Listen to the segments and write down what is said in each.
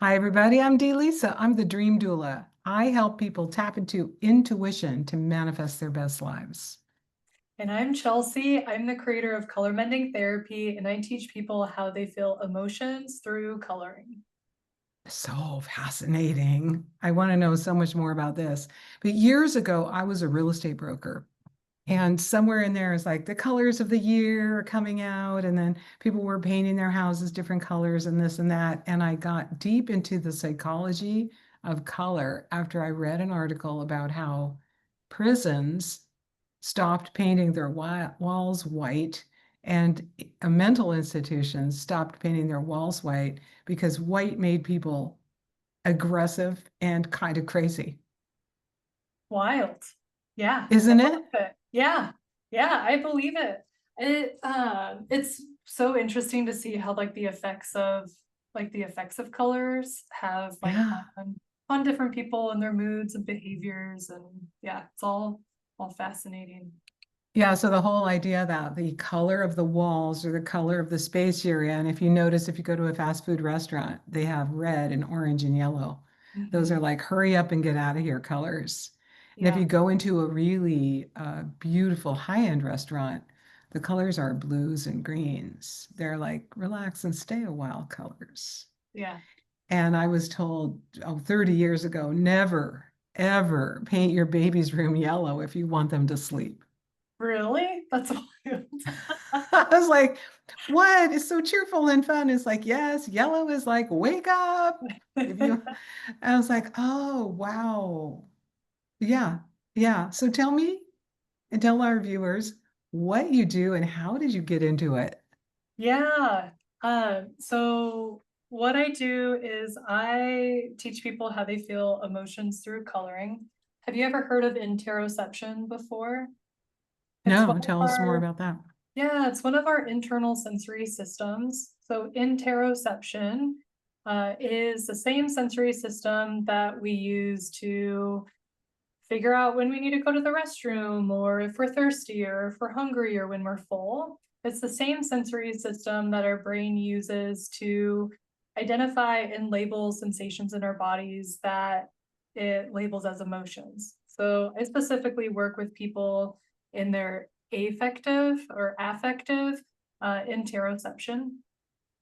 Hi, everybody. I'm Dee Lisa. I'm the Dream Doula. I help people tap into intuition to manifest their best lives. And I'm Chelsea. I'm the creator of Color Mending Therapy, and I teach people how they feel emotions through coloring. So fascinating. I want to know so much more about this. But years ago, I was a real estate broker. And somewhere in there is like the colors of the year are coming out, and then people were painting their houses different colors and this and that. And I got deep into the psychology of color after I read an article about how prisons stopped painting their walls white, and mental institutions stopped painting their walls white because white made people aggressive and kind of crazy. Wild. Yeah, I Isn't believe it? it. Yeah, yeah, I believe it. It's so interesting to see how the effects of colors have Yeah. on different people and their moods and behaviors, and yeah, it's all fascinating. Yeah, so the whole idea that the color of the walls or the color of the space you're in, if you notice, if you go to a fast food restaurant, they have red and orange and yellow. Those Mhm. are like hurry up and get out of here colors. And if Yeah, you go into a really beautiful high-end restaurant, the colors are blues and greens. They're like relax and stay a while colors. yeah. And I was told, 30 years ago, never, ever paint your baby's room yellow if you want them to sleep. Really? That's wild. I was like, what? It's so cheerful and fun. It's like, yes, yellow is like, wake up. If you, I was like, oh, wow. Yeah, yeah. So tell me and tell our viewers what you do and how did you get into it? Yeah. So what I do is I teach people how they feel emotions through coloring. Have you ever heard of interoception before? It's one No, of tell us more our, about that. yeah, it's one of our internal sensory systems. So interoception is the same sensory system that we use to figure out when we need to go to the restroom, or if we're thirsty, or if we're hungry, or when we're full. It's the same sensory system that our brain uses to identify and label sensations in our bodies that it labels as emotions. So I specifically work with people in their affective or affective interoception.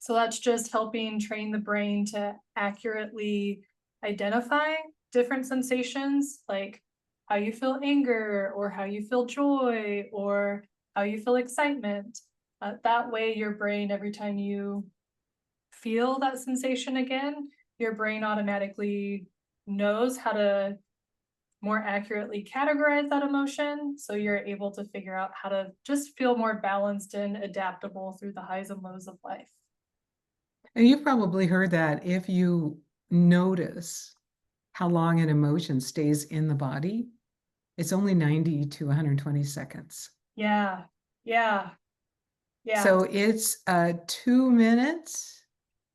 So that's just helping train the brain to accurately identify different sensations, like how you feel anger, or how you feel joy, or how you feel excitement. That way, your brain, every time you feel that sensation again, your brain automatically knows how to more accurately categorize that emotion. So you're able to figure out how to just feel more balanced and adaptable through the highs and lows of life. And you've probably heard that if you notice how long an emotion stays in the body, it's only 90 to 120 seconds. Yeah, yeah, yeah. So it's 2 minutes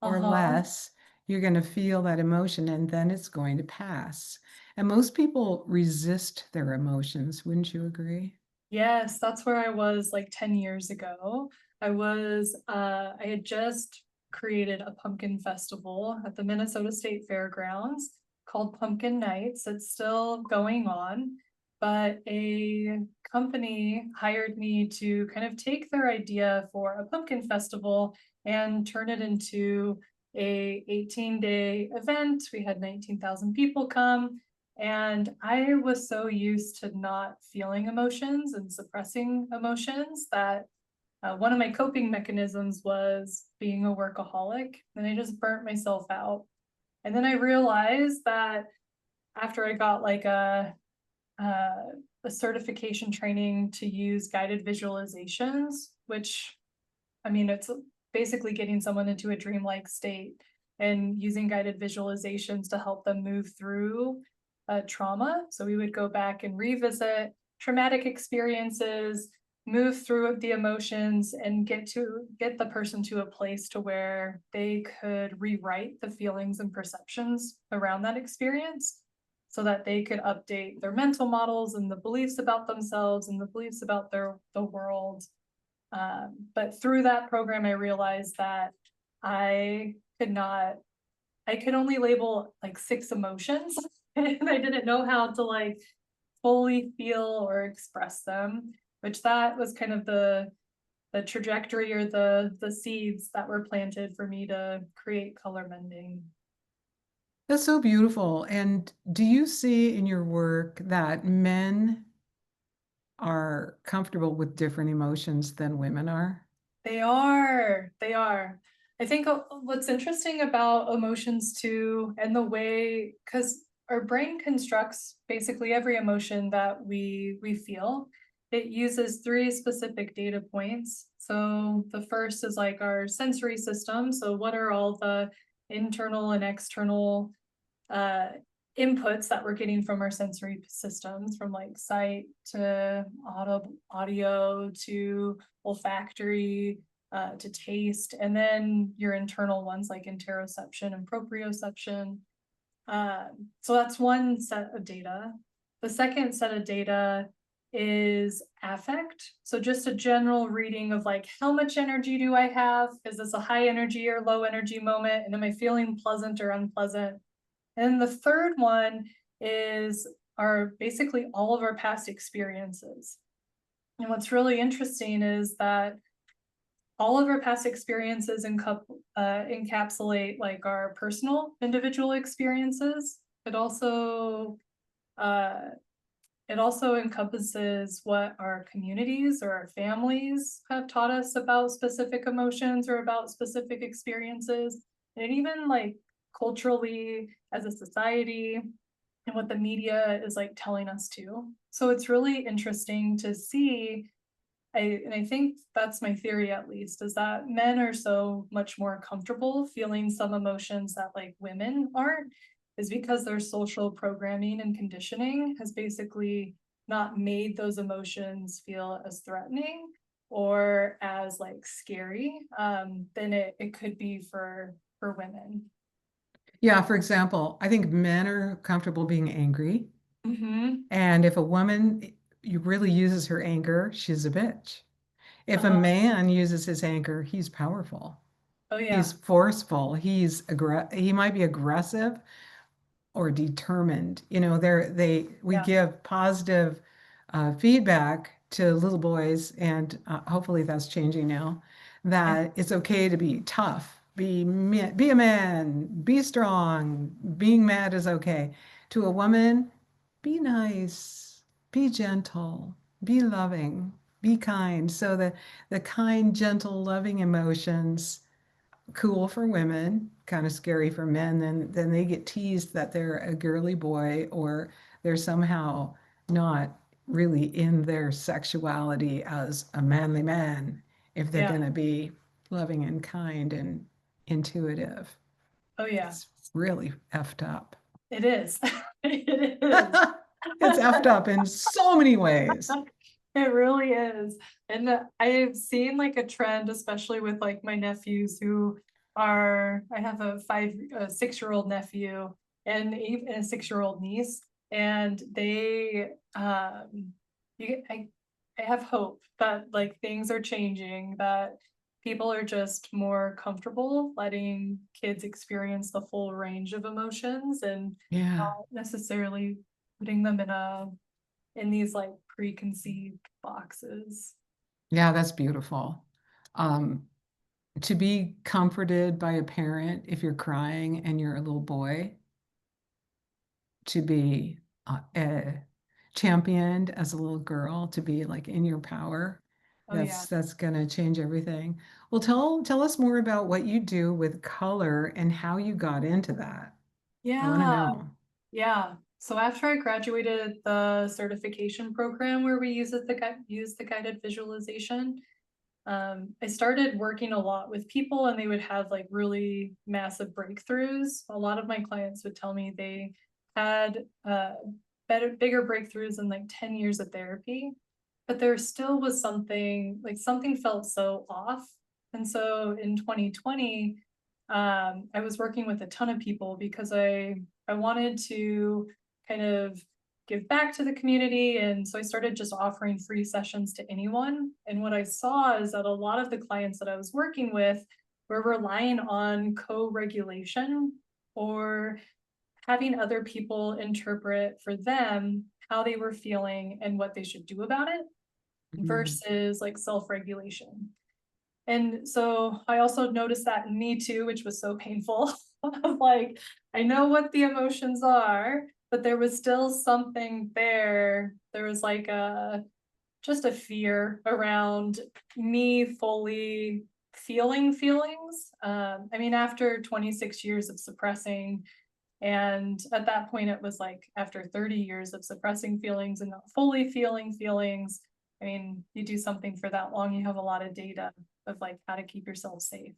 or Uh-huh. less, you're going to feel that emotion and then it's going to pass. And most people resist their emotions, wouldn't you agree? Yes, that's where I was like 10 years ago. I had just created a pumpkin festival at the Minnesota State Fairgrounds called Pumpkin Nights. It's still going on, but a company hired me to kind of take their idea for a pumpkin festival and turn it into a 18-day event. We had 19,000 people come. And I was so used to not feeling emotions and suppressing emotions that one of my coping mechanisms was being a workaholic, and I just burnt myself out. And then I realized that after I got like a certification training to use guided visualizations, which I mean, it's basically getting someone into a dreamlike state and using guided visualizations to help them move through trauma. So we would go back and revisit traumatic experiences, move through the emotions, and get the person to a place to where they could rewrite the feelings and perceptions around that experience so that they could update their mental models and the beliefs about themselves and the beliefs about the world. But through that program, I realized that I could not I could only label like 6 emotions and I didn't know how to like fully feel or express them, which that was kind of the trajectory or the seeds that were planted for me to create color mending. That's so beautiful. And do you see in your work that men are comfortable with different emotions than women are? They are. I think what's interesting about emotions too, and the way, because our brain constructs basically every emotion that we feel. It uses 3 specific data points. So the first is like our sensory system. So what are all the internal and external uh, inputs that we're getting from our sensory systems, from like sight to audio to olfactory to taste, and then your internal ones like interoception and proprioception. So that's one set of data. The second set of data is affect. So just a general reading of like, how much energy do I have? Is this a high energy or low energy moment? And am I feeling pleasant or unpleasant? And the third one is our basically all of our past experiences. And what's really interesting is that all of our past experiences encapsulate like our personal individual experiences. It also uh, it also encompasses what our communities or our families have taught us about specific emotions or about specific experiences. And even like culturally as a society and what the media is like telling us to. So it's really interesting to see. I think that's my theory at least, is that men are so much more comfortable feeling some emotions that like women aren't, is because their social programming and conditioning has basically not made those emotions feel as threatening or as like scary than it could be for women. Yeah, for example, I think men are comfortable being angry. Mm-hmm. And if a woman really uses her anger, she's a bitch. If a Uh-huh. man uses his anger, he's powerful. Oh He's yeah. forceful. He might be aggressive or determined. We Yeah. give positive feedback to little boys, and hopefully that's changing now, Yeah. that it's okay to be tough, be a man, be strong, being mad is okay. To a woman, be nice, be gentle, be loving, be kind. So the kind, gentle, loving emotions, cool for women, kind of scary for men. Then they get teased that they're a girly boy or they're somehow not really in their sexuality as a manly man if they're Yeah. going to be loving and kind and intuitive. Oh yeah. It's really effed up. It is. It is. It's effed up in so many ways. It really is. And I've seen like a trend, especially with like my nephews who I have a 6-year-old nephew and even a 6-year-old niece. And you, I have hope that like things are changing, that people are just more comfortable letting kids experience the full range of emotions and Yeah. not necessarily putting them in these like preconceived boxes. Yeah, that's beautiful. Um, to be comforted by a parent if you're crying and you're a little boy, to be championed as a little girl, to be like in your power. Oh yeah. That's gonna change everything. Well, tell us more about what you do with color and how you got into that. I want to Yeah. know. Yeah. So after I graduated the certification program where we use the guided visualization, I started working a lot with people and they would have like really massive breakthroughs. A lot of my clients would tell me they had bigger breakthroughs in like 10 years of therapy, but there still was something felt so off. And so in 2020, I was working with a ton of people because I wanted to kind of give back to the community. And so I started just offering free sessions to anyone. And what I saw is that a lot of the clients that I was working with were relying on co-regulation or having other people interpret for them how they were feeling and what they should do about it Mhm. versus like self-regulation. And so I also noticed that in me too, which was so painful. Of like, I know what the emotions are, but there was still something there. There was like just a fear around me fully feeling feelings. I mean, after 26 years of suppressing, and at that point, it was like after 30 years of suppressing feelings and not fully feeling feelings. I mean, you do something for that long, you have a lot of data of like how to keep yourself safe.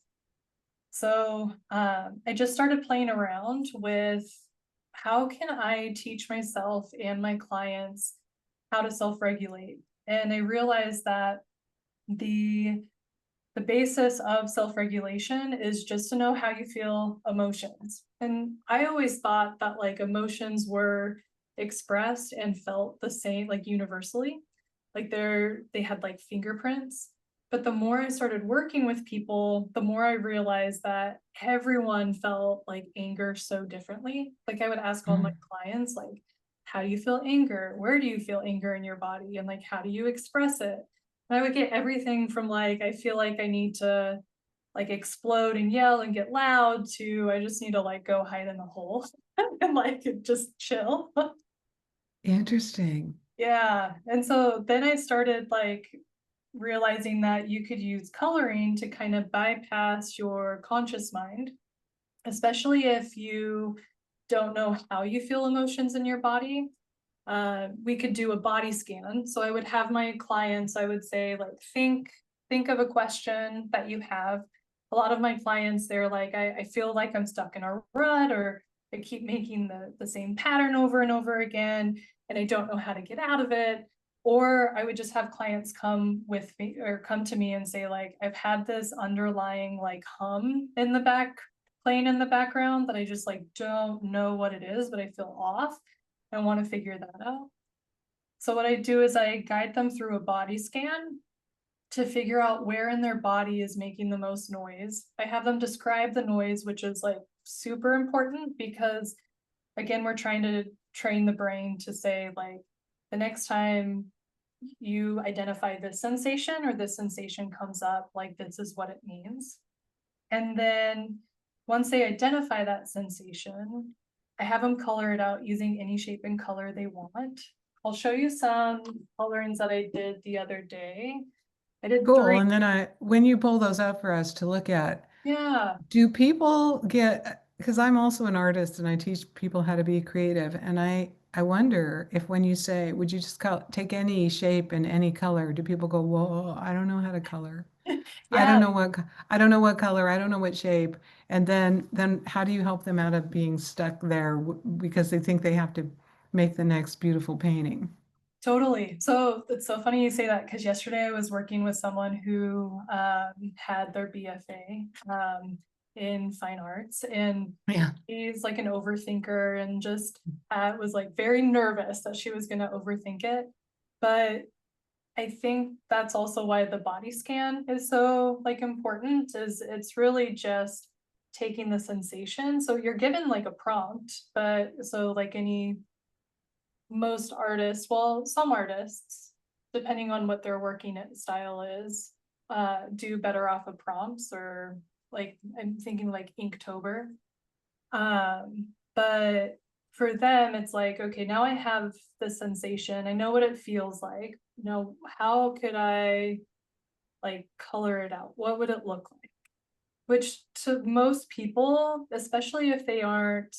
So I just started playing around with how can I teach myself and my clients how to self-regulate. And I realized that the the basis of self-regulation is just to know how you feel emotions. And I always thought that like emotions were expressed and felt the same, like universally, like they had like fingerprints. But the more I started working with people, the more I realized that everyone felt like anger so differently. Like I would ask all my Mhm. clients, like, how do you feel anger? Where do you feel anger in your body? And like, how do you express it? And I would get everything from like, I feel like I need to like explode and yell and get loud to I just need to like go hide in a hole and like just chill. Interesting. Yeah. And so then I started like realizing that you could use coloring to kind of bypass your conscious mind, especially if you don't know how you feel emotions in your body. We could do a body scan. So I would have my clients, I would say, like, think of a question that you have. A lot of my clients, they're like, I feel like I'm stuck in a rut, or I keep making the same pattern over and over again, and I don't know how to get out of it. Or I would just have clients come with me or come to me and say, like, I've had this underlying like hum in the back, playing in the background that I just like don't know what it is, but I feel off. I want to figure that out. So what I do is I guide them through a body scan to figure out where in their body is making the most noise. I have them describe the noise, which is like super important because again, we're trying to train the brain to say like the next time you identify this sensation or this sensation comes up, like this is what it means. And then once they identify that sensation, I have them color it out using any shape and color they want. I'll show you some colorings that I did the other day. I did Cool. 3. And then when you pull those up for us to look at, Yeah. do people get, because I'm also an artist and I teach people how to be creative. And I wonder if when you say, would you just take any shape and any color, do people go, whoa, I don't know how to color. Yeah, I don't know what color, I don't know what shape. And then how do you help them out of being stuck there because they think they have to make the next beautiful painting? totally. So it's so funny you say that because yesterday I was working with someone who had their BFA in fine arts, and Yeah. she's like an overthinker and just was like very nervous that she was going to overthink it. But I think that's also why the body scan is so like important, is it's really just taking the sensation. So you're given like a prompt, but so like any most artists, well, some artists, depending on what their working style is, do better off of prompts, or like I'm thinking like Inktober. But for them, it's like, okay, now I have the sensation. I know what it feels like. You know, how could I like color it out? What would it look like? Which to most people, especially if they aren't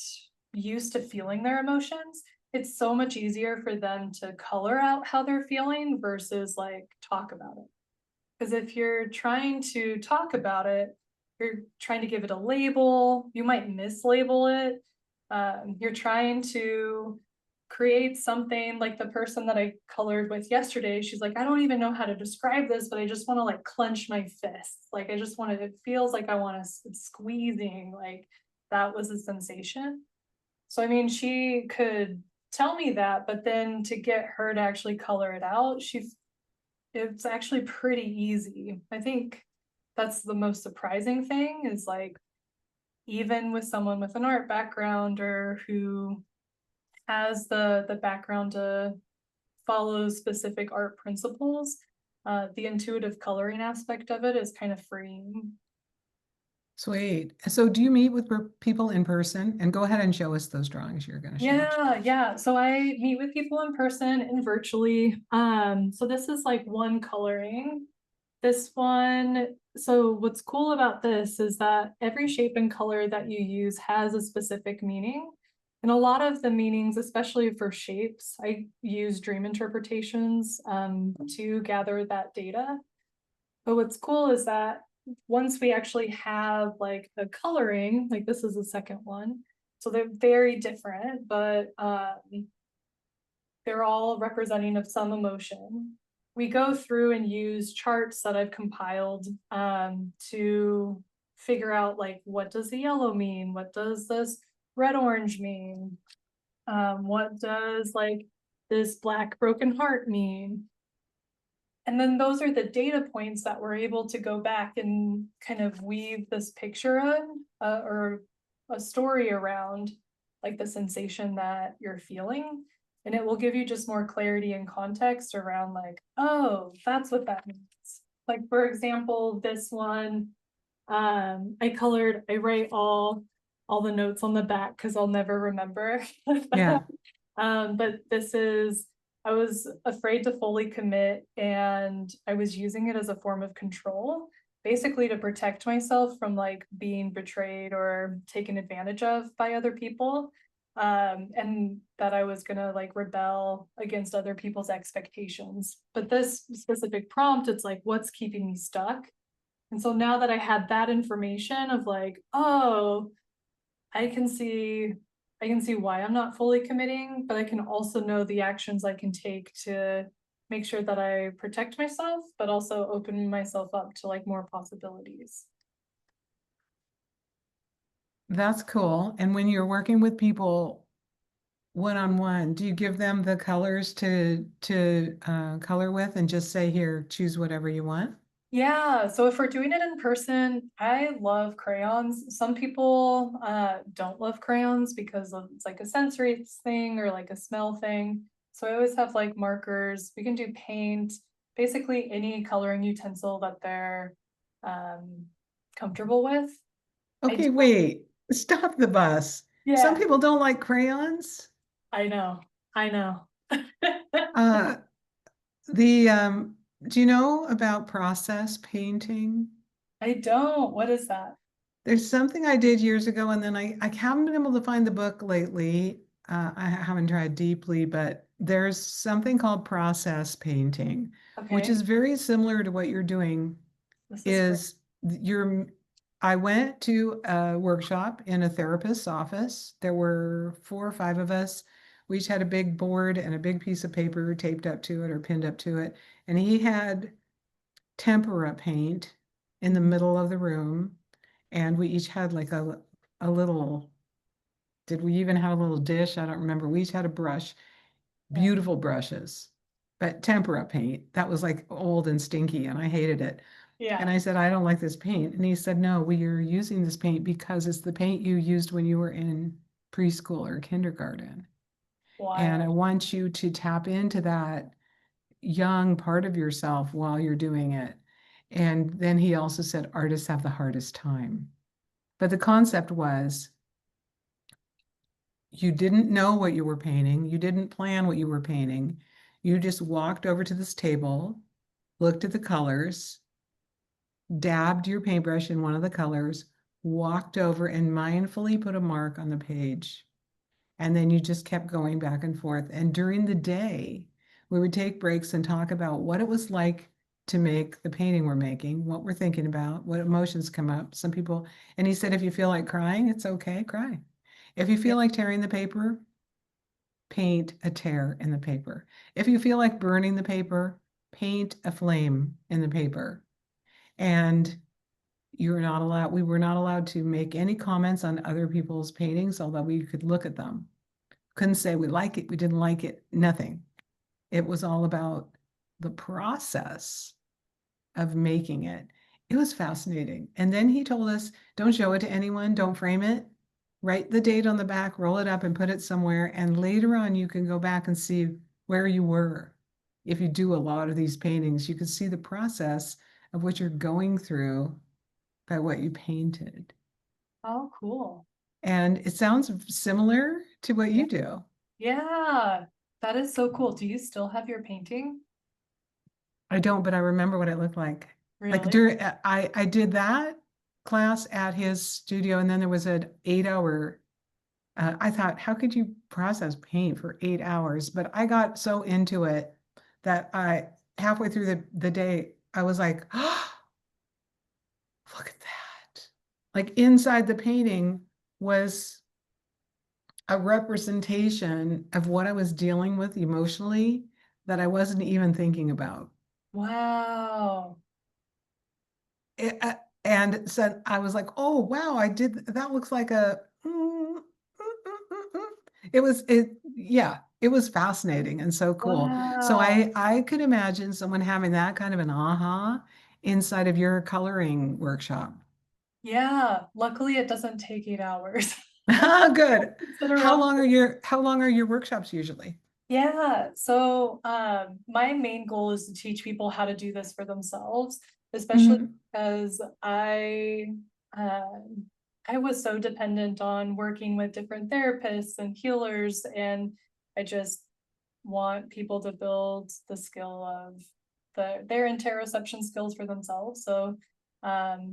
used to feeling their emotions, it's so much easier for them to color out how they're feeling versus like talk about it. Because if you're trying to talk about it, you're trying to give it a label, you might mislabel it. You're trying to create something like the person that I colored with yesterday. She's like, I don't even know how to describe this, but I just want to like clench my fists. Like, I just want to, it feels like I want to squeezing. Like, that was a sensation. So, I mean, she could tell me that, but then to get her to actually color it out, it's actually pretty easy. I think that's the most surprising thing is like even with someone with an art background or who has the background to follow specific art principles, the intuitive coloring aspect of it is kind of freeing. Sweet. So do you meet with people in person? And go ahead and show us those drawings you're going to show. Yeah. So I meet with people in person and virtually. So this is like one coloring. This one, so what's cool about this is that every shape and color that you use has a specific meaning. And a lot of the meanings, especially for shapes, I use dream interpretations to gather that data. But what's cool is that once we actually have like a coloring, like this is the second one, so they're very different, but they're all representing of some emotion. We go through and use charts that I've compiled to figure out like, what does the yellow mean? What does this red orange mean? What does like this black broken heart mean? And then those are the data points that we're able to go back and kind of weave this picture of or a story around like the sensation that you're feeling. And it will give you just more clarity and context around like, oh, that's what that means. Like, for example, this one, I write all the notes on the back because I'll never remember. Yeah. But this is, I was afraid to fully commit and I was using it as a form of control, basically to protect myself from like being betrayed or taken advantage of by other people. And that I was gonna like rebel against other people's expectations. But this specific prompt, it's like, what's keeping me stuck? And so now that I had that information of like, oh, I can see why I'm not fully committing, but I can also know the actions I can take to make sure that I protect myself, but also open myself up to like more possibilities. That's cool. And when you're working with people one-on-one, do you give them the colors to color with and just say, here, choose whatever you want? Yeah, so if we're doing it in person, I love crayons. Some people don't love crayons because it's like a sensory thing or like a smell thing. So I always have like markers. We can do paint, basically any coloring utensil that they're um, comfortable with. I Okay, do, wait, stop the bus. Some yeah, people don't like crayons. I know, I know. Uh, the do you know about process painting? I don't. What is that? There's something I did years ago, and then I haven't been able to find the book lately. I haven't tried deeply, but there's something called process painting, which Okay, is very similar to what you're doing. this is great. Is you're I went to a workshop in a therapist's office. There were 4 or 5 of us. We each had a big board and a big piece of paper taped up to it or pinned up to it. And he had tempera paint in the Mhm. middle of the room. And we each had like a little, did we even have a little dish? I don't remember. We each had a brush, Yeah, beautiful brushes, but tempera paint, that was like old and stinky and I hated it. And yeah, I said, I don't like this paint. And he said, no, we are using this paint because it's the paint you used when you were in preschool or kindergarten. And I wild. want you to tap into that young part of yourself while you're doing it. And then he also said, artists have the hardest time. But the concept was you didn't know what you were painting, you didn't plan what you were painting. You just walked over to this table, looked at the colors, dabbed your paintbrush in one of the colors, walked over and mindfully put a mark on the page. And then you just kept going back and forth. And during the day, we would take breaks and talk about what it was like to make the painting we're making, what we're thinking about, what emotions come up. Some people, and he said, if you feel like crying, it's okay, cry. If you Yeah, feel like tearing the paper, paint a tear in the paper. If you feel like burning the paper, paint a flame in the paper. And we were not allowed to make any comments on other people's paintings, although we could look at them. Couldn't say we like it, we didn't like it, nothing. It was all about the process of making it. It was fascinating. And then he told us, don't show it to anyone, don't frame it. Write the date on the back, roll it up and put it somewhere. And later on, you can go back and see where you were. If you do a lot of these paintings, you can see the process of what you're going through by what you painted. Oh, cool. And it sounds similar to what Yeah. you do. Yeah, that is so cool. Do you still have your painting? I don't, but I remember what it looked like. Like Really? during, I did that class at his studio, and then there was an 8 hour. I thought, how could you process paint for 8 hours? But I got so into it that I halfway through the day, I was like, oh, look at that. Like inside the painting was a representation of what I was dealing with emotionally that I wasn't even thinking about. Wow. And so I was like, oh, wow, I did, that looks like a, yeah, it was fascinating and so cool. So Wow. I could imagine someone having that kind of an aha inside of your coloring workshop. Yeah, luckily it doesn't take 8 hours. Good. Sit around. How long are your workshops usually? Yeah, so my main goal is to teach people how to do this for themselves, especially Mhm. because um I was so dependent on working with different therapists and healers, and I just want people to build the skill of their interoception skills for themselves, so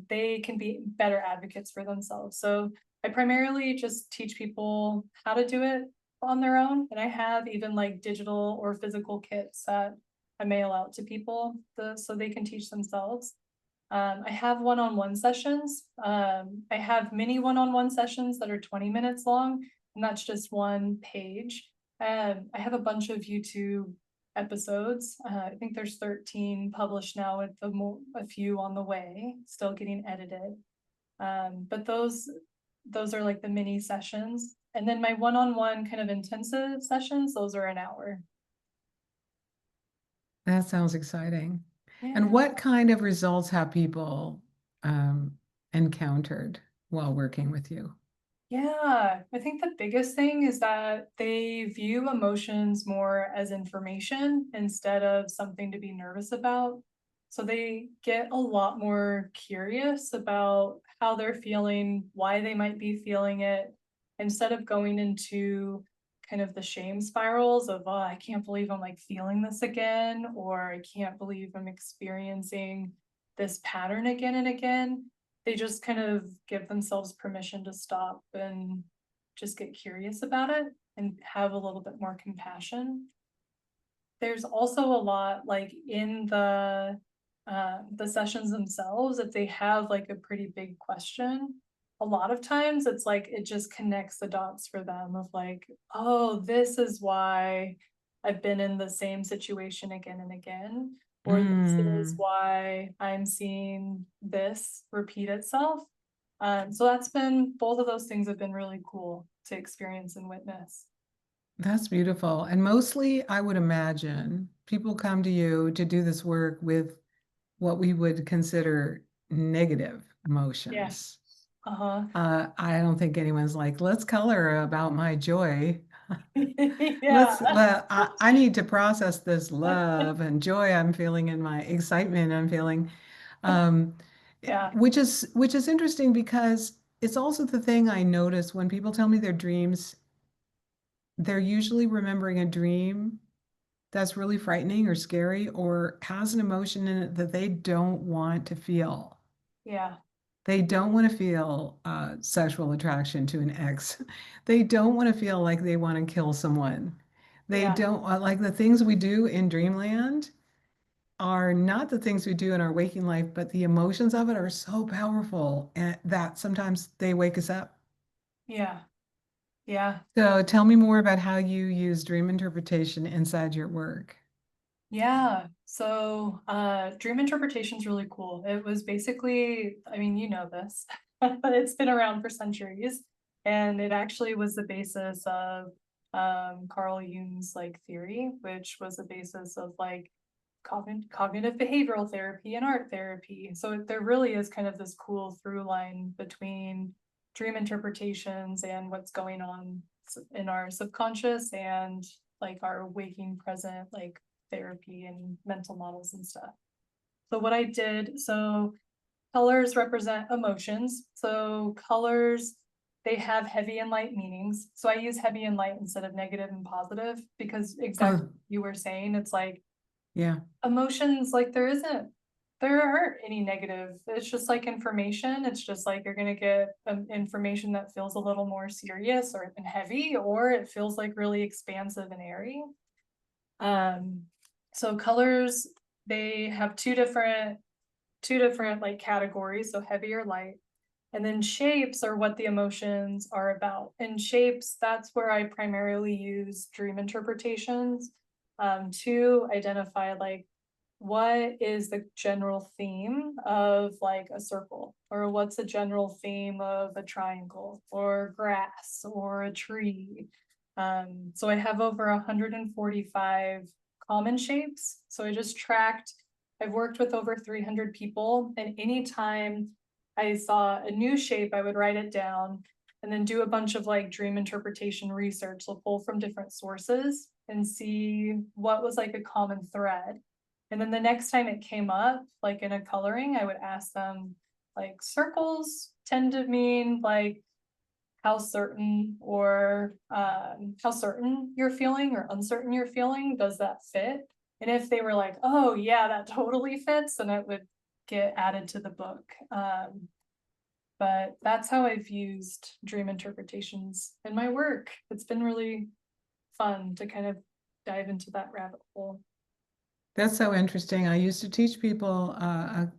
they can be better advocates for themselves. So I primarily just teach people how to do it on their own, and I have even like digital or physical kits that I mail out to people so they can teach themselves. I have one-on-one sessions. I have mini one-on-one sessions that are 20 minutes long, and that's just one page. I have a bunch of YouTube episodes. I think there's 13 published now, with a few on the way, still getting edited. But those are like the mini sessions. And then my one-on-one kind of intensive sessions, those are an hour. That sounds exciting. And Yeah. what kind of results have people um, encountered while working with you? Yeah, I think the biggest thing is that they view emotions more as information instead of something to be nervous about. So they get a lot more curious about how they're feeling, why they might be feeling it, instead of going into kind of the shame spirals of, oh, I can't believe I'm like feeling this again, or I can't believe I'm experiencing this pattern again and again. They just kind of give themselves permission to stop and just get curious about it and have a little bit more compassion. There's also a lot like in the sessions themselves, if they have like a pretty big question, a lot of times it's like it just connects the dots for them of like, oh, this is why I've been in the same situation again and again, or this is Mm, why I'm seeing this repeat itself. So that's been, both of those things have been really cool to experience and witness. that's beautiful. And mostly, I would imagine people come to you to do this work with what we would consider negative Yeah. emotions. Uh-huh. I don't think anyone's like, let's color about my joy. Yeah. I need to process this love and joy I'm feeling and my excitement I'm feeling. Um, Yeah. which is interesting because it's also the thing I notice when people tell me their dreams, they're usually remembering a dream that's really frightening or scary or has an emotion in it that they don't want to feel. Yeah. They don't want to feel sexual attraction to an ex. They don't want to feel like they want to kill someone. They Yeah. don't like the things we do in dreamland are not the things we do in our waking life, but the emotions of it are so powerful and that sometimes they wake us up. Yeah. Yeah. So tell me more about how you use dream interpretation inside your work. Yeah. So dream interpretation is really cool. It was basically, I mean, you know this, but it's been around for centuries. And it actually was the basis of Carl Jung's like theory, which was the basis of like cognitive behavioral therapy and art therapy. So there really is kind of this cool through line between dream interpretations and what's going on in our subconscious and like our waking present, like therapy and mental models and stuff. So what I did, so colors represent emotions. So colors, they have heavy and light meanings. So I use heavy and light instead of negative and positive because exactly Oh, what you were saying, it's like yeah. emotions, like there aren't any negative. It's just like information. It's just like you're gonna get information that feels a little more serious or and heavy, or it feels like really expansive and airy. Um, so colors, they have two different like categories, so heavy or light. And then shapes are what the emotions are about. And shapes, that's where I primarily use dream interpretations to identify like what is the general theme of like a circle, or what's the general theme of a triangle or grass or a tree. So I have over 145 common shapes. So I just tracked, I've worked with over 300 people, and anytime I saw a new shape, I would write it down and then do a bunch of like dream interpretation research. So pull from different sources and see what was like a common thread. And then the next time it came up, like in a coloring, I would ask them, like, circles tend to mean like how certain or how certain you're feeling or uncertain you're feeling. Does that fit? And if they were like, oh yeah, that totally fits, then it would get added to the book. But that's how I've used dream interpretations in my work. It's been really fun to kind of dive into that rabbit hole. That's so interesting. I used to teach people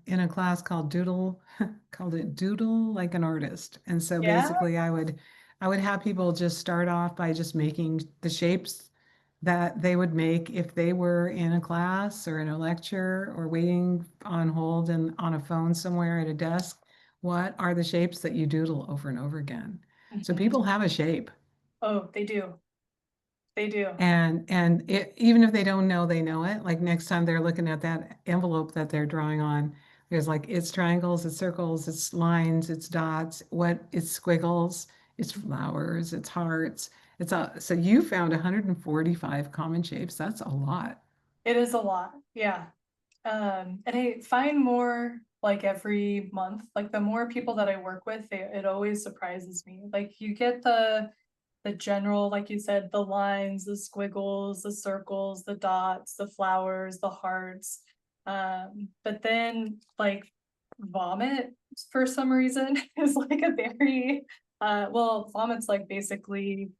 in a class called Doodle, called it Doodle like an artist. And so Yeah. basically I would have people just start off by just making the shapes that they would make if they were in a class or in a lecture or waiting on hold and on a phone somewhere at a desk. What are the shapes that you doodle over and over again? So Mhm. people have a shape. Oh, they do. They do. And even if they don't know, they know it. Like next time they're looking at that envelope that they're drawing on, there's like it's triangles, it's circles, it's lines, it's dots, it's squiggles, it's flowers, it's hearts. So you found 145 common shapes. That's a lot. It is a lot. Yeah. And I find more like every month, like the more people that I work with, it always surprises me. Like you get the general, like you said, the lines, the squiggles, the circles, the dots, the flowers, the hearts. But then like vomit for some reason is like a very well, vomit's like basically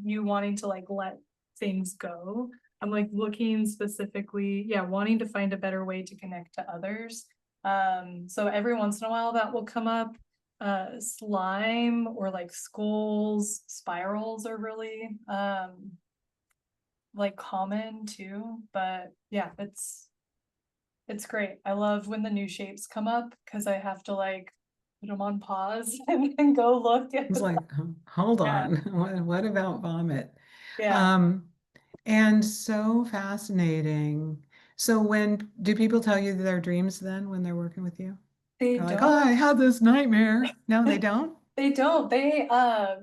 you wanting to like let things go. I'm like looking specifically, yeah, wanting to find a better way to connect to others. So every once in a while that will come up. Slime or like skulls, spirals are really like common too. But yeah, it's great. I love when the new shapes come up because I have to like put them on pause and then go look at It's the, like, hold yeah, on, what about vomit? yeah. Um, and so fascinating. So when do people tell you their dreams then when they're working with you? They They're like, oh, don't. I had this nightmare. No, they don't? They don't.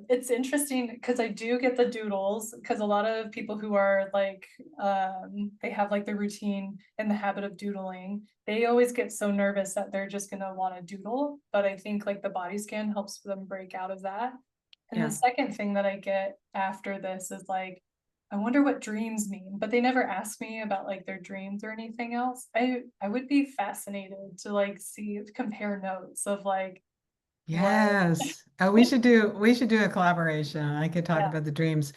It's interesting because I do get the doodles because a lot of people who are like, they have like the routine and the habit of doodling. They always get so nervous that they're just gonna want to doodle. But I think like the body scan helps them break out of that. And the Yeah. second thing that I get after this is like, I wonder what dreams mean, but they never ask me about like their dreams or anything else. I would be fascinated to like see compare notes of like what, Yes. Oh, we should do a collaboration. I could talk yeah. about the dreams.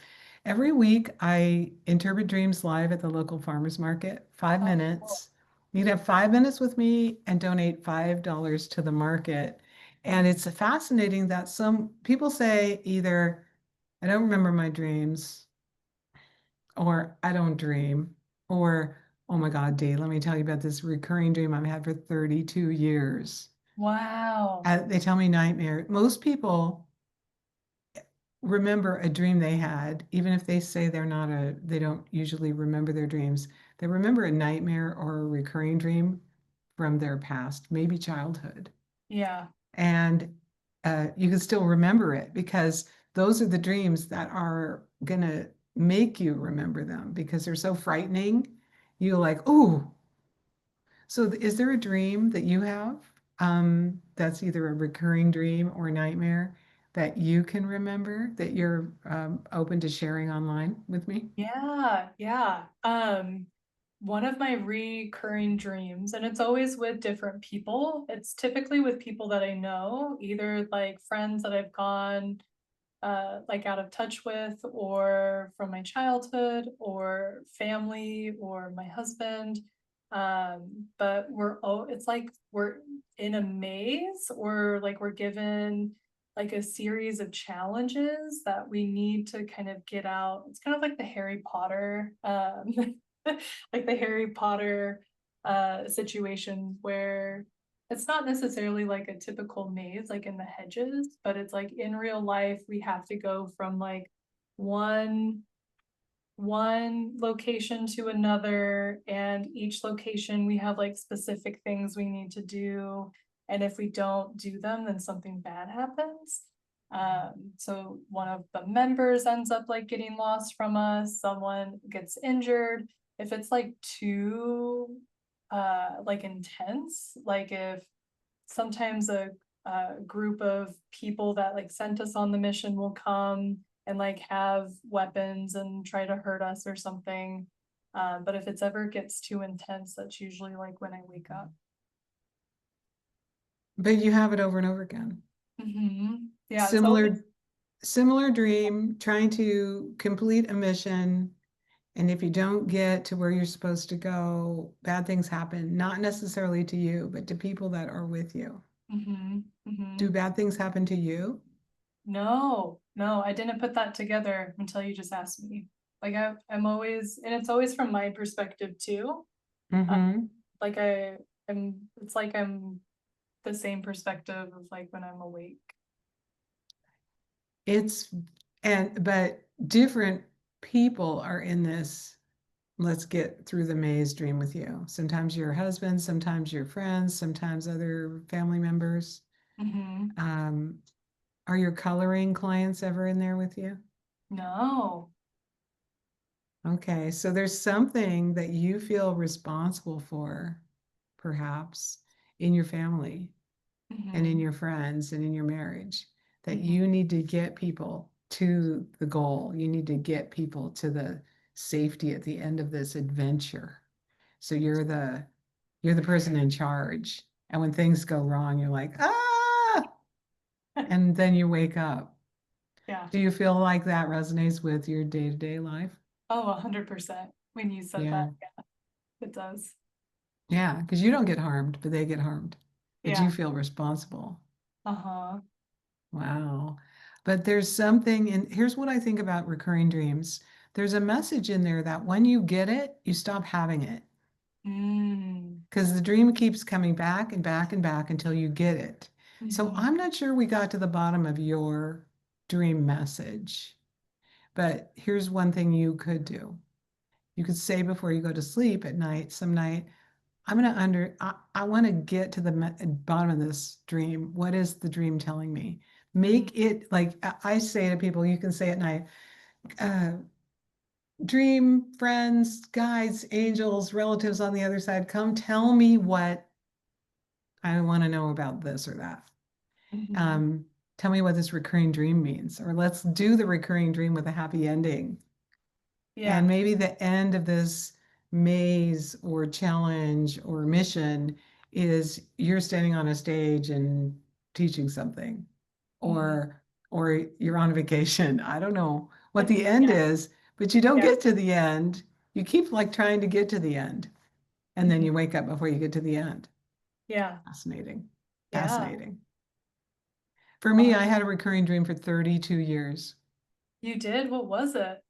Every week I interpret dreams live at the local farmers market, five Oh, cool. minutes. You'd have 5 minutes with me and donate $5 to the market. And it's fascinating that some people say either, I don't remember my dreams, or I don't dream, or oh my God, Dee, let me tell you about this recurring dream I've had for 32 years. Wow. They tell me nightmare. Most people remember a dream they had, even if they say they don't usually remember their dreams. they remember a nightmare or a recurring dream from their past, maybe childhood. Yeah. And you can still remember it because those are the dreams that are going to make you remember them because they're so frightening. You're like, oh, so is there a dream that you have that's either a recurring dream or nightmare that you can remember that you're open to sharing online with me? Yeah, yeah. One of my recurring dreams, and it's always with different people. It's typically with people that I know, either like friends that I've gone like out of touch with, or from my childhood, or family, or my husband. But it's like we're in a maze, or like we're given like a series of challenges that we need to kind of get out. It's kind of like the Harry Potter, like the Harry Potter situation where it's not necessarily like a typical maze, like in the hedges, but it's like in real life, we have to go from like one one location to another, and each location we have like specific things we need to do. And if we don't do them, then something bad happens. So one of the members ends up like getting lost from us, someone gets injured. If it's like too like intense, like if sometimes a group of people that like sent us on the mission will come and like have weapons and try to hurt us or something. But if it's ever gets too intense, that's usually like when I wake up. But you have it over and over again. Yeah, it's always. Similar dream, trying to complete a mission. And if you don't get to where you're supposed to go, bad things happen, not necessarily to you, but to people that are with you. Do bad things happen to you? No, no, I didn't put that together until you just asked me. Like I'm always, and it's always from my perspective too. Uh, Mm-hmm. like it's like I'm the same perspective of like when I'm awake. It's but different people are in this. Let's get through the maze dream with you. Sometimes your husband, sometimes your friends, sometimes other family members. Mm-hmm. Um, are your coloring clients ever in there with you? No. Okay, so there's something that you feel responsible for, perhaps, in your family and in Mm-hmm. your friends and in your marriage, that Mm-hmm. you need to get people to the goal. You need to get people to the safety at the end of this adventure. So you're the person in charge. And when things go wrong, you're like, ah, and then you wake up. Yeah. Do you feel like that resonates with your day-to-day life? Oh, 100%. When you said that, Yeah. yeah, it does. Yeah, because you don't get harmed, but they get harmed. But you Yeah. feel responsible. Uh-huh. Wow. But there's something, and here's what I think about recurring dreams. There's a message in there that when you get it, you stop having it Mm. because the dream keeps coming back and back and back until you get it. So Mm-hmm. I'm not sure we got to the bottom of your dream message, but here's one thing you could do. You could say before you go to sleep at night, some night, I want to get to the bottom of this dream. What is the dream telling me? Mm-hmm. Make it like I say to people, you can say at night, uh, dream, friends, guides, angels, relatives on the other side, come tell me what I want to know about this or that. Mm-hmm. Um, Tell me what this recurring dream means, or let's do the recurring dream with a happy ending. Yeah. And maybe the end of this maze or challenge or mission is you're standing on a stage and teaching something, Mm-hmm. or or you're on vacation. I don't know what the end Yeah. is, but you don't Yeah. get to the end. You keep like trying to get to the end, and then Mm-hmm. you wake up before you get to the end. Yeah. Fascinating. Yeah. Fascinating. For me, I had a recurring dream for 32 years. You did? What was it?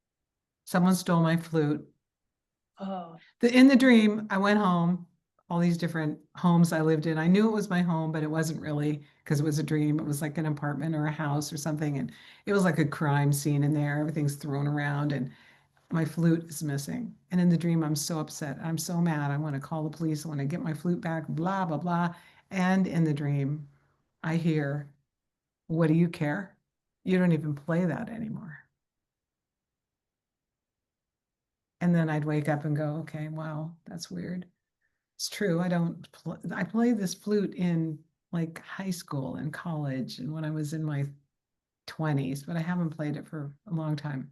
Someone stole my flute. Oh. In the dream, I went home, all these different homes I lived in. I knew it was my home, but it wasn't really because it was a dream. It was like an apartment or a house or something. And it was like a crime scene in there. Everything's thrown around. And my flute is missing. And in the dream, I'm so upset. I'm so mad. I want to call the police. I want to get my flute back, blah, blah, blah. And in the dream, I hear, what do you care? You don't even play that anymore. And then I'd wake up and go, okay, wow, that's weird. It's true. I played this flute in like high school and college and when I was in my 20s, but I haven't played it for a long time.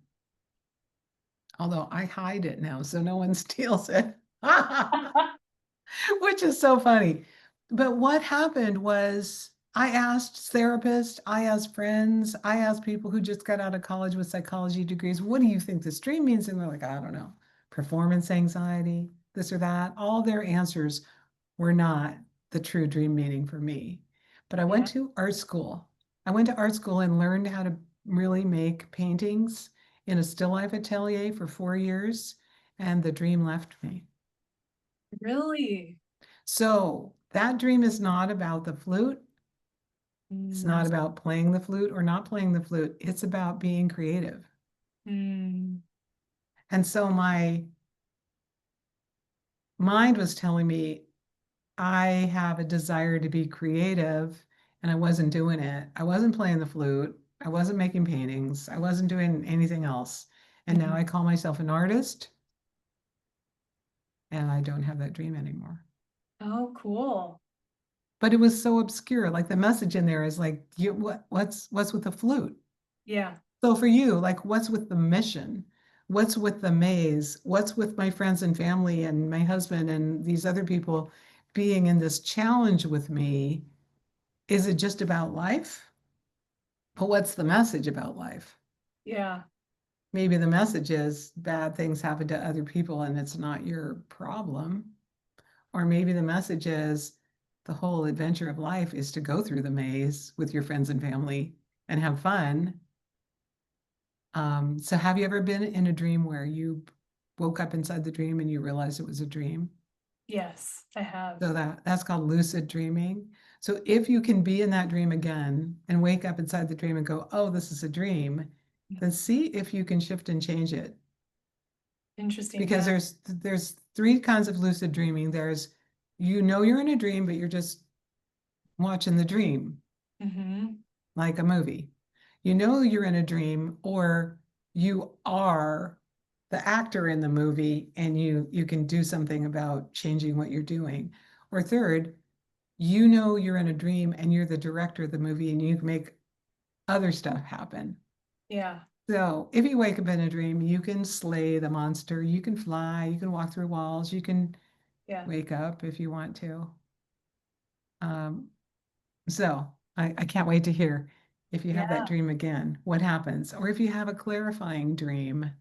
Although I hide it now, so no one steals it, which is so funny. But what happened was I asked therapists, I asked friends, I asked people who just got out of college with psychology degrees, what do you think this dream means? And they're like, I don't know, performance anxiety, this or that. All their answers were not the true dream meaning for me. But I went Yeah. to art school. I went to art school and learned how to really make paintings in a still life atelier for 4 years, and the dream left me. Really? So that dream is not about the flute. It's Mm, not about playing the flute or not playing the flute. It's about being creative. mm, And so my mind was telling me I have a desire to be creative and I wasn't doing it. I wasn't playing the flute. I wasn't making paintings. I wasn't doing anything else. And now mhm. I call myself an artist and I don't have that dream anymore. Oh, cool. But it was so obscure. Like the message in there is like, what's with the flute? Yeah. So for you, like what's with the mission? What's with the maze? What's with my friends and family and my husband and these other people being in this challenge with me? Is it just about life? But what's the message about life? Yeah. Maybe the message is bad things happen to other people and it's not your problem. Or maybe the message is the whole adventure of life is to go through the maze with your friends and family and have fun. So have you ever been in a dream where you woke up inside the dream and you realized it was a dream? Yes, I have. So that's called lucid dreaming. So if you can be in that dream again and wake up inside the dream and go, oh, this is a dream, then see if you can shift and change it. Interesting. Because Yeah. there's three kinds of lucid dreaming. There's you know you're in a dream, but you're just watching the dream Hmm. like a movie. You know you're in a dream, or you are the actor in the movie and you can do something about changing what you're doing. Or third, you know you're in a dream and you're the director of the movie and you can make other stuff happen. Yeah. So if you wake up in a dream, you can slay the monster, you can fly, you can walk through walls, you can Yeah. wake up if you want to. Um, so I can't wait to hear if you have that Yeah. dream again, what happens, or if you have a clarifying dream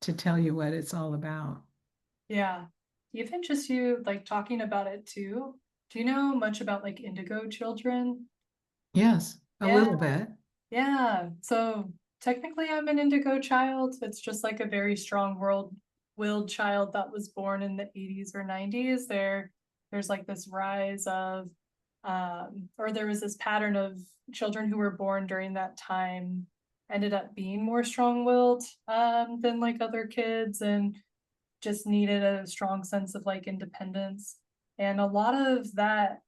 to tell you what it's all about. Yeah. Even just you like talking about it too. Do you know much about like indigo children? Yes, a Yeah. little bit. Yeah. So technically I'm an indigo child. It's just like a very strong world willed child that was born in the 80s or 90s. There's like this rise of or there was this pattern of children who were born during that time ended up being more strong-willed than like other kids and just needed a strong sense of like independence. And a lot of that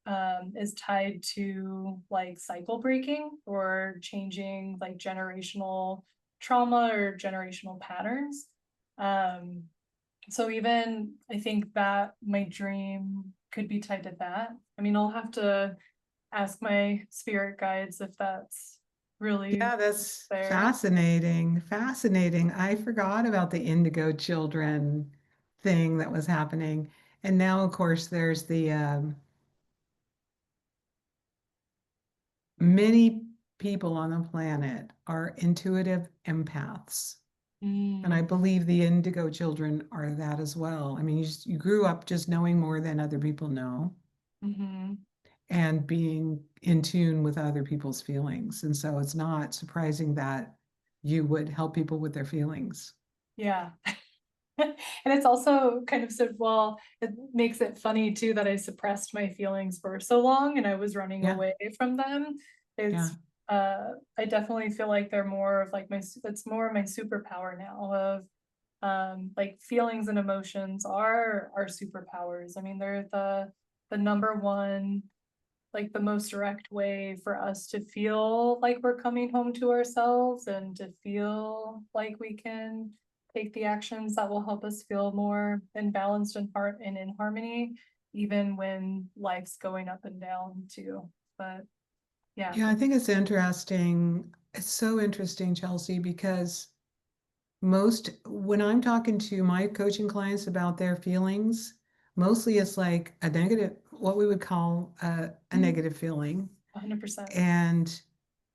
is tied to like cycle breaking or changing like generational trauma or generational patterns. Um, so even I think that my dream could be tied to that. I mean, I'll have to ask my spirit guides if that's really Yeah, that's there. fascinating. Fascinating. I forgot about the indigo children thing that was happening. And now, of course, there's the many people on the planet are intuitive empaths. And I Mm, believe the indigo children are that as well. I mean, you grew up just knowing more than other people know hmm. and being in tune with other people's feelings. And so it's not surprising that you would help people with their feelings. Yeah. And it's also kind of so well, it makes it funny too that I suppressed my feelings for so long and I was running Yeah, away from them. yeah. It's I definitely feel like they're more of like it's more of my superpower now of Like feelings and emotions are our superpowers. I mean, they're the number one, like the most direct way for us to feel like we're coming home to ourselves and to feel like we can take the actions that will help us feel more in balanced and heart and in harmony, even when life's going up and down too. But yeah. Yeah, I think it's interesting. It's so interesting, Chelsea, because when I'm talking to my coaching clients about their feelings, mostly it's like a negative, what we would call a negative feeling. 100%. And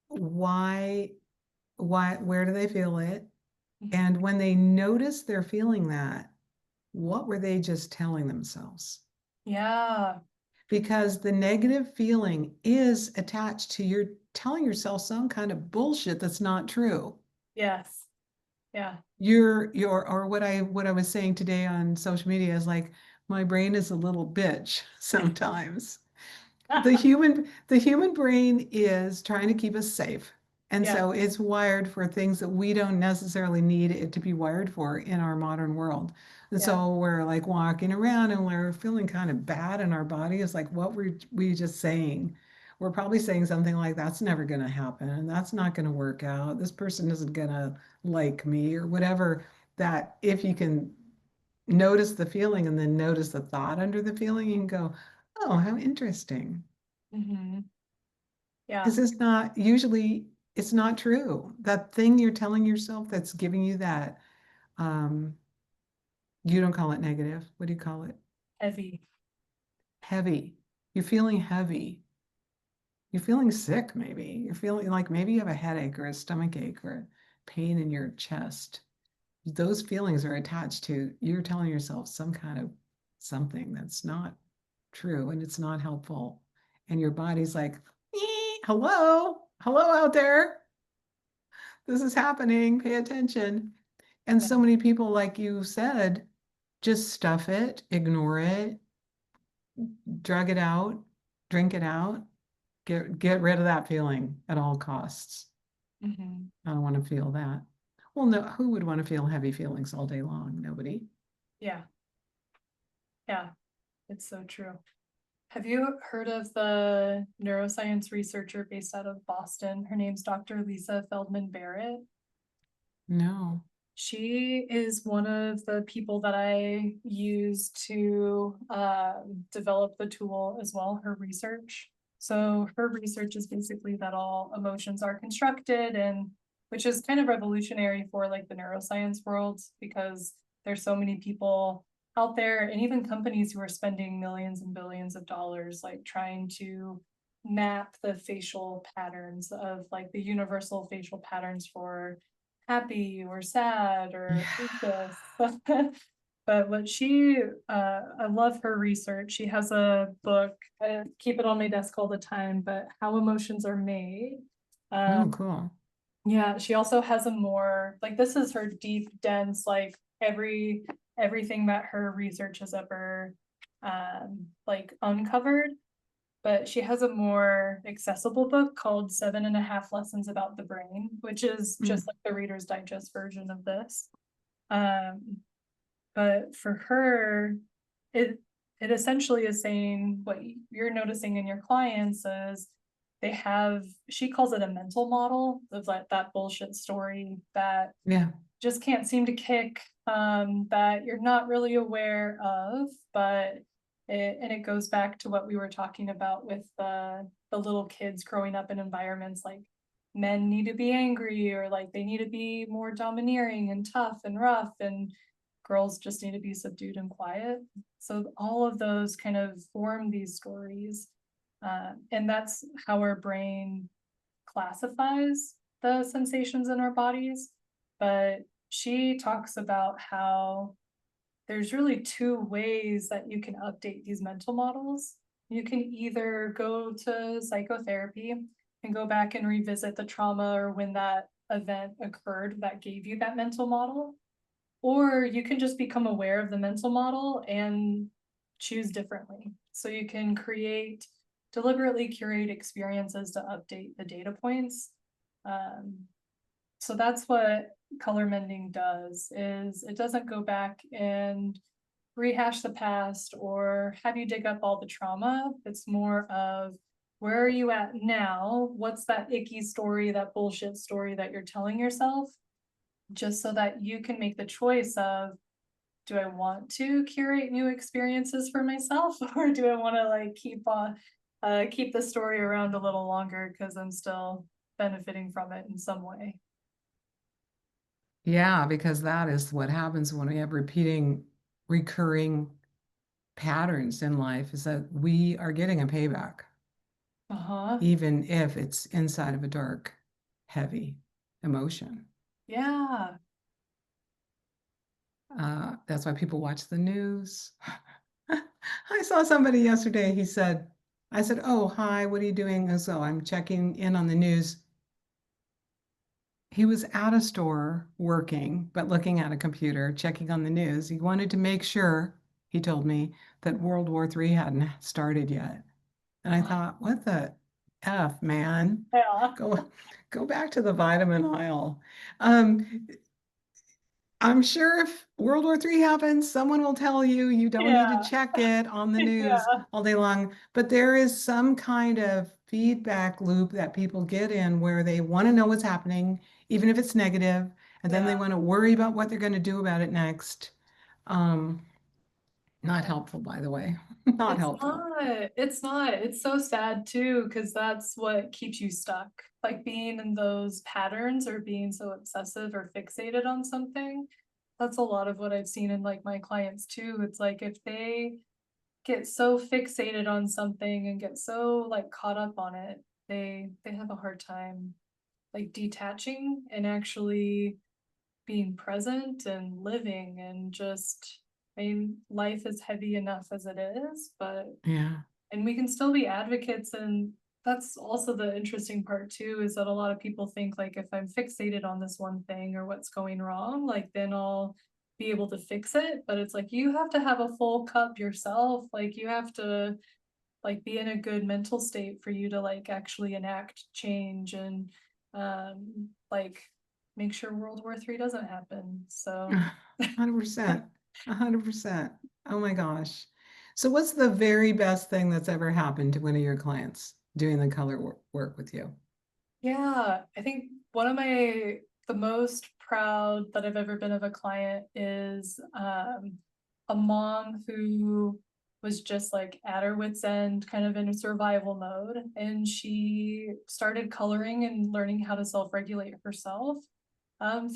why, where do they feel it? And when they notice they're feeling that, what were they just telling themselves? Yeah. Because the negative feeling is attached to your telling yourself some kind of bullshit that's not true. Yes. Yeah. Or what I was saying today on social media is like my brain is a little bitch sometimes. The human brain is trying to keep us safe. And Yeah. so it's wired for things that we don't necessarily need it to be wired for in our modern world. And Yeah. so we're like walking around and we're feeling kind of bad in our body. It's like, what were we just saying? We're probably saying something like, that's never going to happen. And that's not going to work out. This person isn't going to like me or whatever. That if you can notice the feeling and then notice the thought under the feeling, you can go, oh, how interesting. Mm-hmm. Yeah. Because it's not true. That thing you're telling yourself that's giving you that, um, you don't call it negative. What do you call it? Heavy. Heavy. You're feeling heavy. You're feeling sick, maybe. You're feeling like maybe you have a headache or a stomach ache or pain in your chest. Those feelings are attached to you're telling yourself some kind of something that's not true and it's not helpful. And your body's like, hello, hello out there. This is happening. Pay attention. And Yeah. so many people, like you said, just stuff it, ignore it, drug it out, drink it out, get rid of that feeling at all costs. Mm-hmm. I don't want to feel that. Well, no, who would want to feel heavy feelings all day long? Nobody. Yeah. Yeah. It's so true. Have you heard of the neuroscience researcher based out of Boston? Her name's Dr. Lisa Feldman Barrett. No. She is one of the people that I use to develop the tool as well, her research. So her research is basically that all emotions are constructed, and which is kind of revolutionary for like the neuroscience world, because there's so many people out there and even companies who are spending millions and billions of dollars like trying to map the facial patterns of like the universal facial patterns for happy or sad or Yeah. anxious. But what I love her research. She has a book, I keep it on my desk all the time, but How Emotions Are Made. Oh, Um, cool. yeah, she also has a more, like this is her deep, dense, like everything that her research has ever like uncovered. But she has a more accessible book called 7.5 Lessons About the Brain, which is Mm. just like the Reader's Digest version of this. Um, but for her, it it essentially is saying what you're noticing in your clients is she calls it a mental model of like that bullshit story that Yeah. just can't seem to kick, that you're not really aware of, but it goes back to what we were talking about with the little kids growing up in environments like men need to be angry or like they need to be more domineering and tough and rough, and girls just need to be subdued and quiet. So all of those kind of form these stories, and that's how our brain classifies the sensations in our bodies. But she talks about how there's really two ways that you can update these mental models. You can either go to psychotherapy and go back and revisit the trauma or when that event occurred that gave you that mental model, or you can just become aware of the mental model and choose differently. So you can deliberately curate experiences to update the data points. So that's what color mending does is it doesn't go back and rehash the past or have you dig up all the trauma. It's more of where are you at now? What's that icky story, that bullshit story that you're telling yourself? Just so that you can make the choice of, do I want to curate new experiences for myself or do I want to like keep the story around a little longer because I'm still benefiting from it in some way. Yeah, because that is what happens when we have recurring patterns in life is that we are getting a payback, Uh-huh. even if it's inside of a dark, heavy emotion. Yeah. That's why people watch the news. I saw somebody yesterday, I said, oh, hi, what are you doing? And so I'm checking in on the news. He was at a store working, but looking at a computer, checking on the news. He wanted to make sure, he told me, that World War III hadn't started yet. And I thought, what the F, man? Yeah. Go go back to the vitamin aisle. Um, I'm sure if World War III happens, someone will tell you you don't need to Yeah. check it on the news Yeah. all day long. But there is some kind of feedback loop that people get in where they want to know what's happening, even if it's negative, and then they Yeah. want to worry about what they're going to do about it next. Um, Not helpful, by the way. Not It's helpful. not. It's not. It's so sad too, because that's what keeps you stuck. Like being in those patterns or being so obsessive or fixated on something. That's a lot of what I've seen in like my clients too. It's like if they get so fixated on something and get so like caught up on it, they have a hard time like detaching and actually being present and living and just, I mean, life is heavy enough as it is, but Yeah. and we can still be advocates. And that's also the interesting part too, is that a lot of people think like if I'm fixated on this one thing or what's going wrong, like then I'll be able to fix it. But it's like you have to have a full cup yourself. Like you have to like be in a good mental state for you to like actually enact change and like make sure World War III doesn't happen. So 100%. 100%. Oh my gosh. So what's the very best thing that's ever happened to one of your clients doing the work with you? yeah, I think one of the most proud that I've ever been of a client is a mom who was just like at her wit's end, kind of in a survival mode. And she started coloring and learning how to self-regulate herself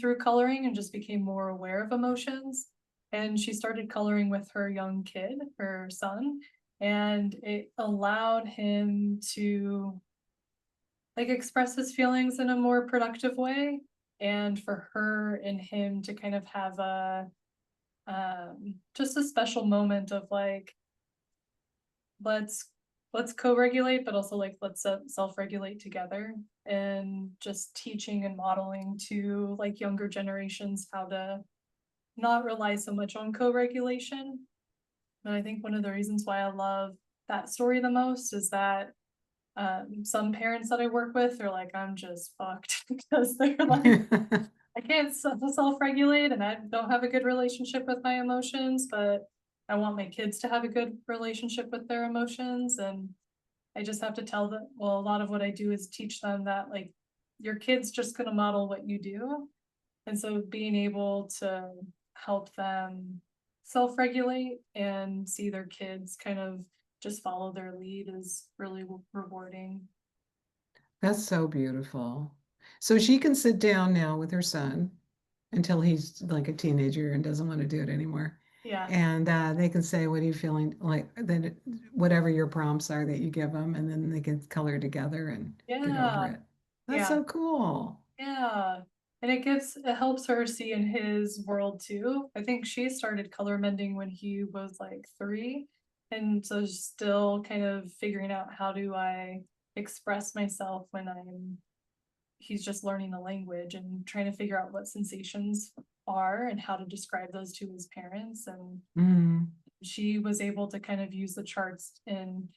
through coloring and just became more aware of emotions. And she started coloring with her young kid, her son, and it allowed him to like express his feelings in a more productive way, and for her and him to kind of have a just a special moment of like let's let's co-regulate but also like let's self-regulate together, and just teaching and modeling to like younger generations how to not rely so much on co-regulation. And I think one of the reasons why I love that story the most is that some parents that I work with are like, I'm just fucked because they're like, I can't self-regulate and I don't have a good relationship with my emotions, but I want my kids to have a good relationship with their emotions. And I just have to tell them, well, a lot of what I do is teach them that like your kid's just gonna model what you do. And so being able to help them self-regulate and see their kids kind of just follow their lead is really rewarding. That's so beautiful. So she can sit down now with her son until he's like a teenager and doesn't want to do it anymore. Yeah. And they can say, what are you feeling like? Then whatever your prompts are that you give them, and then they can color together and get over Yeah. it. That's Yeah. so cool. Yeah. And it helps her see in his world too. I think she started color mending when he was like 3. And so still kind of figuring out how do I express myself when he's just learning the language and trying to figure out what sensations are and how to describe those to his parents. And Mm. she was able to kind of use the charts and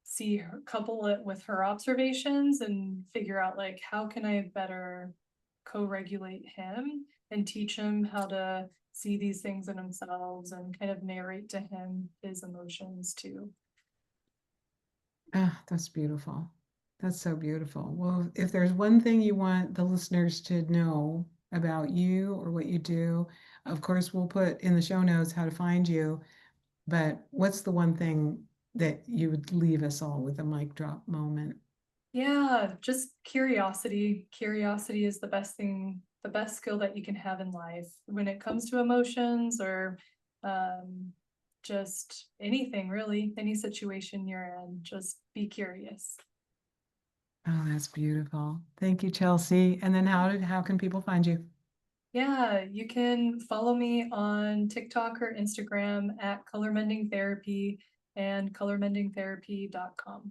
see her couple it with her observations and figure out like how can I better co-regulate him and teach him how to see these things in themselves and kind of narrate to him his emotions too. Ah, that's beautiful. That's so beautiful. Well, if there's one thing you want the listeners to know about you or what you do, of course, we'll put in the show notes how to find you. But what's the one thing that you would leave us all with a mic drop moment? Yeah, just curiosity. Curiosity is the best thing, the best skill that you can have in life when it comes to emotions or just anything really, any situation you're in, just be curious. Oh, that's beautiful. Thank you, Chelsea. And then how can people find you? Yeah, you can follow me on TikTok or Instagram at Color Mending Therapy and colormendingtherapy.com.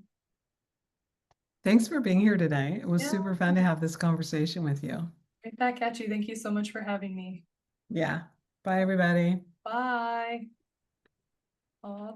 Thanks for being here today. It was Yeah, super fun to have this conversation with you. right back at you. Thank you so much for having me. Yeah. Bye, everybody. Bye. Aw.